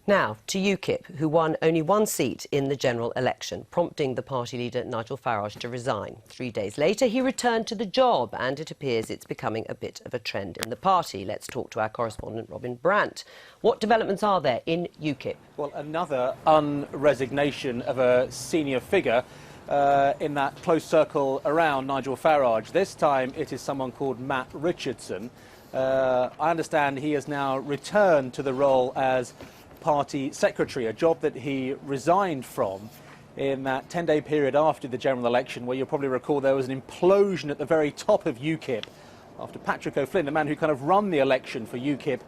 Now, to UKIP, who won only one seat in the general election, prompting the party leader Nigel Farage to resign. 3 days later, he returned to the job, and it appears it's becoming a bit of a trend in the party. Let's talk to our correspondent, Robin Brandt. What developments are there in UKIP? Well, another unresignation of a senior figure in that close circle around Nigel Farage. This time, it is someone called Matt Richardson. I understand he has now returned to the role as party secretary, a job that he resigned from in that 10-day period after the general election, where you'll probably recall there was an implosion at the very top of UKIP after Patrick O'Flynn, the man who kind of run the election for UKIP,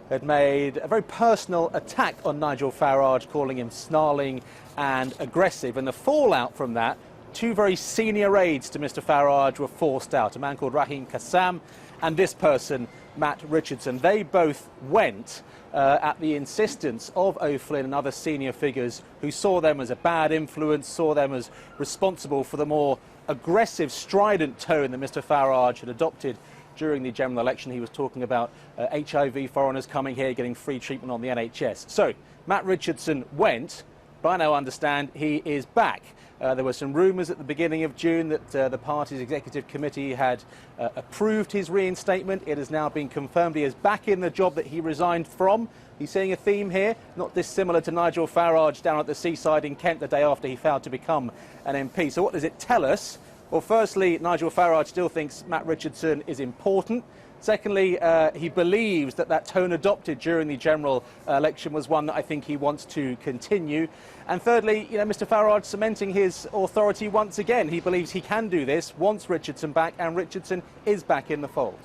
had made a very personal attack on Nigel Farage, calling him snarling and aggressive. And the fallout from that, two very senior aides to Mr Farage were forced out, a man called Rahim Kassam and this person, Matt Richardson. They both went at the insistence of O'Flynn and other senior figures who saw them as a bad influence, saw them as responsible for the more aggressive, strident tone that Mr Farage had adopted during the general election. He was talking about HIV foreigners coming here, getting free treatment on the NHS. So, Matt Richardson went, but I now understand he is back. There were some rumours at the beginning of June that the party's executive committee had approved his reinstatement. It has now been confirmed he is back in the job that he resigned from. He's seeing a theme here, not dissimilar to Nigel Farage down at the seaside in Kent the day after he failed to become an MP. So what does it tell us? Well, firstly, Nigel Farage still thinks Matt Richardson is important. Secondly, he believes that that tone adopted during the general election was one that I think he wants to continue. And thirdly, Mr Farage cementing his authority once again. He believes he can do this, wants Richardson back, and Richardson is back in the fold.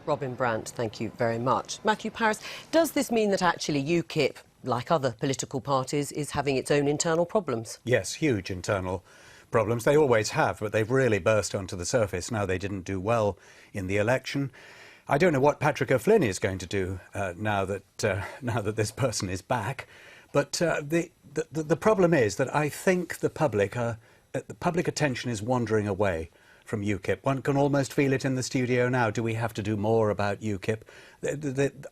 Robin Brandt, thank you very much. Matthew Parris, does this mean that actually UKIP, like other political parties, is having its own internal problems? Yes, huge internal problems. They always have, but they've really burst onto the surface. Now, they didn't do well in the election. I don't know what Patrick O'Flynn is going to do now that this person is back, but the problem is that I think the public attention is wandering away from UKIP. One can almost feel it in the studio now. Do we have to do more about UKIP?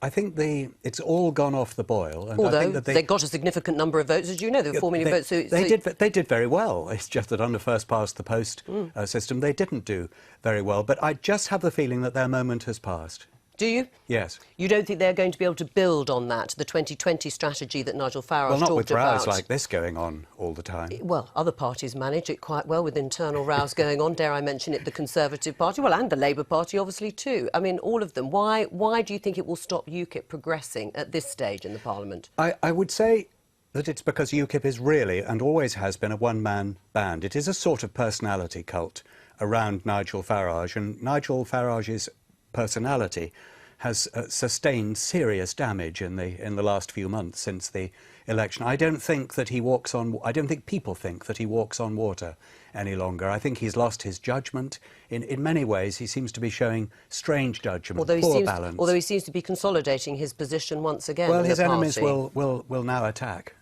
I think it's all gone off the boil. And although I think that they got a significant number of votes, as you know, there were 4 million votes. So they did very well. It's just that under first past the post system, they didn't do very well. But I just have the feeling that their moment has passed. Do you? Yes. You don't think they're going to be able to build on that, the 2020 strategy that Nigel Farage talked about? Well, not with rows like this going on all the time. Well, other parties manage it quite well with internal rows going on. Dare I mention it, the Conservative Party, well, and the Labour Party, obviously, too. I mean, all of them. Why do you think it will stop UKIP progressing at this stage in the Parliament? I would say that it's because UKIP is really, and always has been, a one-man band. It is a sort of personality cult around Nigel Farage, and Nigel Farage's personality has sustained serious damage in the last few months since the election. I don't think people think that he walks on water any longer. I think he's lost his judgment. In many ways, he seems to be showing strange judgment, poor balance. Although he seems to be consolidating his position once again. Well, in his the enemies party. will now attack.